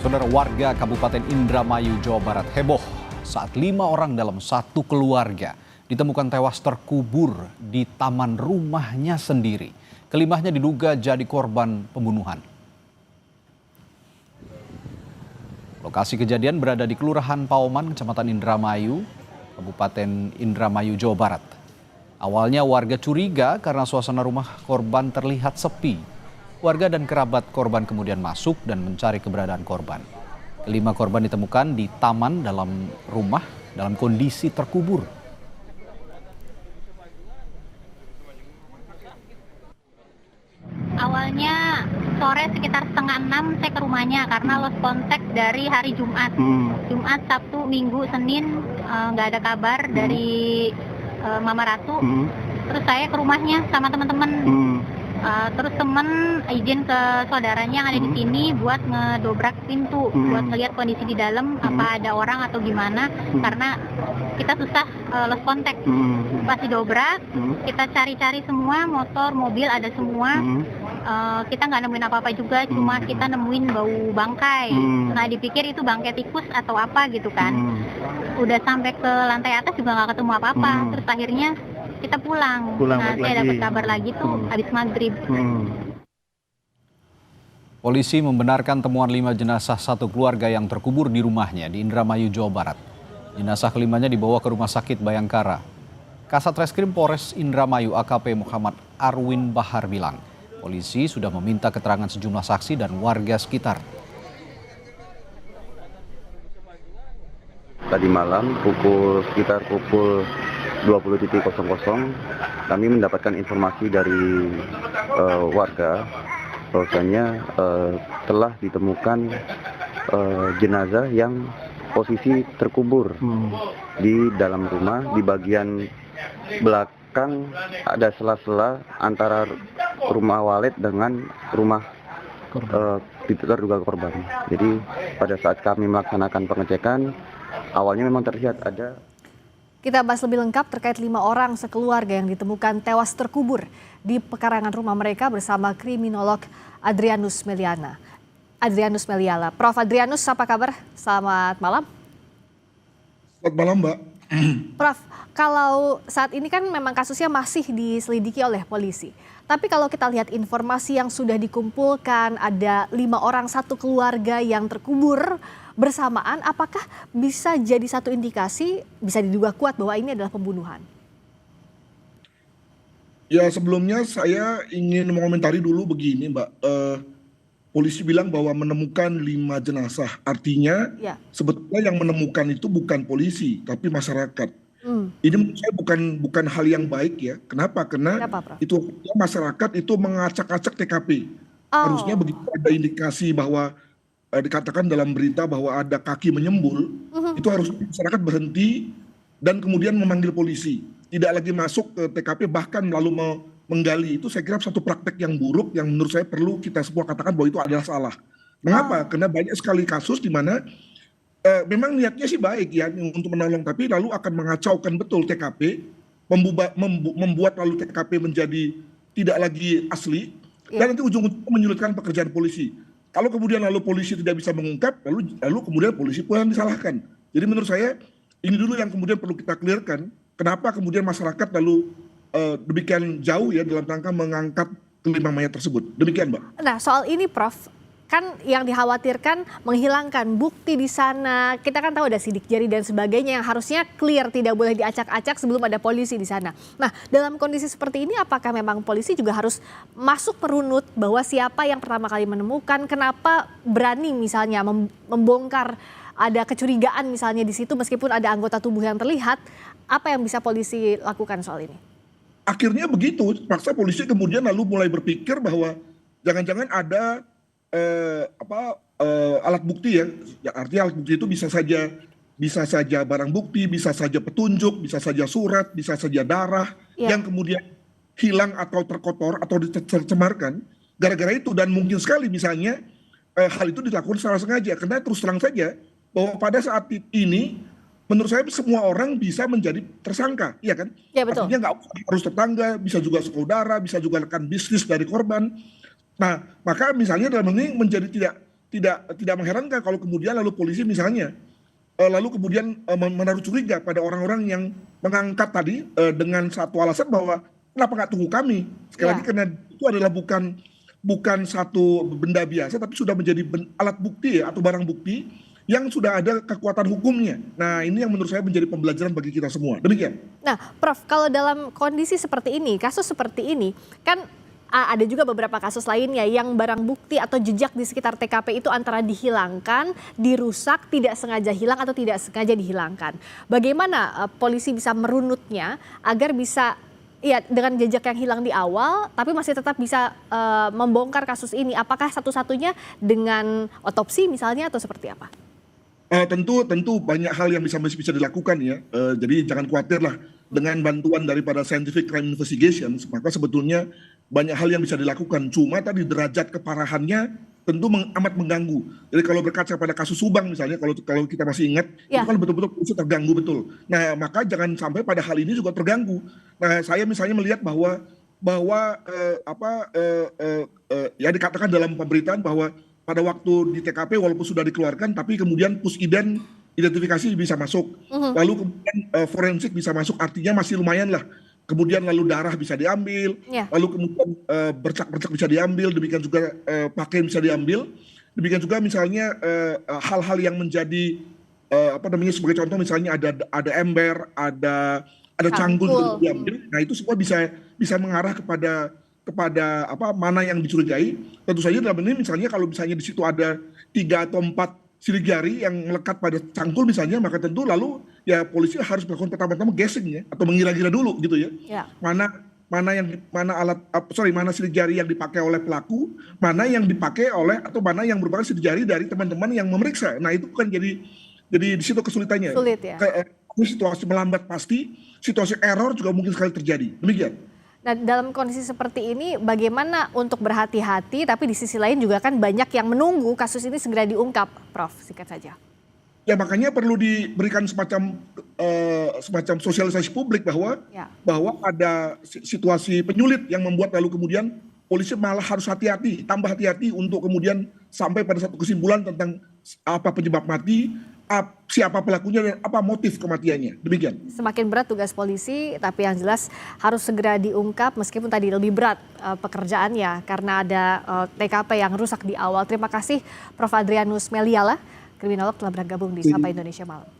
Saudara, warga Kabupaten Indramayu, Jawa Barat heboh saat 5 orang dalam satu keluarga ditemukan tewas terkubur di taman rumahnya sendiri. Kelimanya diduga jadi korban pembunuhan. Lokasi kejadian berada di Kelurahan Pauman, Kecamatan Indramayu, Kabupaten Indramayu, Jawa Barat. Awalnya warga curiga karena suasana rumah korban terlihat sepi. Warga dan kerabat korban kemudian masuk dan mencari keberadaan korban. 5 korban ditemukan di taman dalam rumah dalam kondisi terkubur. Awalnya sore sekitar 5:30 saya ke rumahnya karena lost contact dari hari Jumat. Jumat, Sabtu, Minggu, Senin nggak ada kabar dari Mama Ratu. Terus saya ke rumahnya sama teman-teman. Terus temen izin ke saudaranya yang ada di sini buat ngedobrak pintu, buat ngelihat kondisi di dalam apa ada orang atau gimana, karena kita susah lost contact. Pas didobrak, kita cari-cari semua, motor, mobil ada semua. Kita nggak nemuin apa-apa juga, cuma kita nemuin bau bangkai. Nah dipikir itu bangkai tikus atau apa gitu kan. Udah sampai ke lantai atas juga nggak ketemu apa-apa. Terus akhirnya kita pulang. Nah, saya dapat kabar lagi tuh habis maghrib. Polisi membenarkan temuan 5 jenazah satu keluarga yang terkubur di rumahnya di Indramayu, Jawa Barat. Jenazah kelimanya dibawa ke Rumah Sakit Bayangkara. Kasat Reskrim Polres Indramayu AKP Muhammad Arwin Bahar bilang, polisi sudah meminta keterangan sejumlah saksi dan warga sekitar. Tadi malam sekitar pukul 20.00 kami mendapatkan informasi dari warga bahwasanya telah ditemukan jenazah yang posisi terkubur di dalam rumah. Di bagian belakang ada sela-sela antara rumah walet dengan rumah terduga korban. Jadi pada saat kami melaksanakan pengecekan, awalnya memang terlihat ada. Kita bahas lebih lengkap terkait 5 orang sekeluarga yang ditemukan tewas terkubur di pekarangan rumah mereka bersama kriminolog Adrianus Meliala. Prof. Adrianus, apa kabar? Selamat malam. Selamat malam, Mbak. Prof, kalau saat ini kan memang kasusnya masih diselidiki oleh polisi. Tapi kalau kita lihat informasi yang sudah dikumpulkan, ada 5 orang satu keluarga yang terkubur bersamaan, apakah bisa jadi satu indikasi, bisa diduga kuat bahwa ini adalah pembunuhan? Ya, sebelumnya saya ingin mengomentari dulu begini, Mbak. Polisi bilang bahwa menemukan 5 jenazah. Artinya sebetulnya yang menemukan itu bukan polisi, tapi masyarakat. Ini menurut saya bukan hal yang baik ya. Kenapa? Karena itu masyarakat itu mengacak-acak TKP. Harusnya begitu ada indikasi bahwa dikatakan dalam berita bahwa ada kaki menyembul, itu harus masyarakat berhenti dan kemudian memanggil polisi. Tidak lagi masuk ke TKP bahkan lalu menggali. Itu saya kira satu praktek yang buruk yang menurut saya perlu kita semua katakan bahwa itu adalah salah. Mengapa? Karena banyak sekali kasus di mana memang niatnya sih baik ya untuk menolong, tapi lalu akan mengacaukan betul TKP, membuat lalu TKP menjadi tidak lagi asli, dan nanti ujung-ujungnya menyulitkan pekerjaan polisi. Kalau kemudian lalu polisi tidak bisa mengungkap, lalu kemudian polisi pun yang disalahkan. Jadi menurut saya ini dulu yang kemudian perlu kita clearkan. Kenapa kemudian masyarakat lalu demikian jauh ya dalam rangka mengangkat kelima mayat tersebut. Demikian, Mbak. Nah, soal ini Prof, kan yang dikhawatirkan menghilangkan bukti di sana. Kita kan tahu ada sidik jari dan sebagainya yang harusnya clear, tidak boleh diacak-acak sebelum ada polisi di sana. Nah, dalam kondisi seperti ini apakah memang polisi juga harus masuk merunut bahwa siapa yang pertama kali menemukan, kenapa berani misalnya membongkar ada kecurigaan misalnya di situ meskipun ada anggota tubuh yang terlihat, apa yang bisa polisi lakukan soal ini? Akhirnya begitu, paksa polisi kemudian lalu mulai berpikir bahwa jangan-jangan ada alat bukti ya. Artinya alat bukti itu bisa saja barang bukti, bisa saja petunjuk, bisa saja surat, bisa saja darah yang kemudian hilang atau terkotor atau tercemarkan gara-gara itu. Dan mungkin sekali misalnya hal itu dilakukan secara sengaja, karena terus terang saja bahwa pada saat ini menurut saya semua orang bisa menjadi tersangka, iya kan? Ya, betul. Artinya nggak harus tetangga, bisa juga saudara, bisa juga rekan bisnis dari korban. Nah, maka misalnya dalam ini menjadi tidak mengherankan kalau kemudian lalu polisi misalnya lalu kemudian menaruh curiga pada orang-orang yang mengangkat tadi dengan satu alasan bahwa kenapa nggak tunggu kami. Sekali lagi karena itu adalah bukan satu benda biasa, tapi sudah menjadi alat bukti atau barang bukti yang sudah ada kekuatan hukumnya. Nah, ini yang menurut saya menjadi pembelajaran bagi kita semua. Demikian. Nah, Prof, kalau dalam kondisi seperti ini, kasus seperti ini, kan ada juga beberapa kasus lainnya yang barang bukti atau jejak di sekitar TKP itu antara dihilangkan, dirusak, tidak sengaja hilang atau tidak sengaja dihilangkan. Bagaimana polisi bisa merunutnya agar bisa dengan jejak yang hilang di awal, tapi masih tetap bisa membongkar kasus ini? Apakah satu-satunya dengan otopsi misalnya atau seperti apa? Tentu banyak hal yang bisa dilakukan ya. Jadi jangan khawatir lah dengan bantuan daripada Scientific Crime Investigation, maka sebetulnya banyak hal yang bisa dilakukan. Cuma tadi derajat keparahannya tentu amat mengganggu. Jadi kalau berkaca pada kasus Subang misalnya, kalau kita masih ingat, itu kan betul-betul polisi terganggu betul. Nah, maka jangan sampai pada hal ini juga terganggu. Nah, saya misalnya melihat bahwa ya dikatakan dalam pemberitaan bahwa pada waktu di TKP walaupun sudah dikeluarkan, tapi kemudian pusident identifikasi bisa masuk, lalu kemudian forensik bisa masuk, artinya masih lumayan lah. Kemudian lalu darah bisa diambil, lalu kemudian bercak-bercak bisa diambil, demikian juga pakaian bisa diambil, demikian juga misalnya hal-hal yang menjadi sebagai contoh misalnya ada ember, ada cangkul juga diambil. Nah itu semua bisa mengarah kepada mana yang dicurigai. Tentu saja dalam ini misalnya kalau misalnya di situ ada 3 atau 4 sidik jari yang melekat pada cangkul misalnya, maka tentu lalu ya polisi harus melakukan pertama-tama guessing ya, atau mengira-gira dulu gitu ya. Mana sidik jari yang dipakai oleh pelaku, mana yang dipakai oleh atau mana yang merupakan sidik jari dari teman-teman yang memeriksa. Nah itu kan jadi di situ kesulitannya. Sulit ya. Situasi melambat pasti, situasi error juga mungkin sekali terjadi. Demikian. Nah, dalam kondisi seperti ini bagaimana untuk berhati-hati, tapi di sisi lain juga kan banyak yang menunggu kasus ini segera diungkap, Prof, singkat saja. Ya makanya perlu diberikan semacam sosialisasi publik bahwa ada situasi penyulit yang membuat lalu kemudian polisi malah harus hati-hati, tambah hati-hati untuk kemudian sampai pada satu kesimpulan tentang apa penyebab mati, siapa pelakunya dan apa motif kematiannya. Demikian. Semakin berat tugas polisi, tapi yang jelas harus segera diungkap meskipun tadi lebih berat pekerjaannya karena ada TKP yang rusak di awal. Terima kasih Prof. Adrianus Meliala, kriminolog telah bergabung di Sapa Indonesia Malam.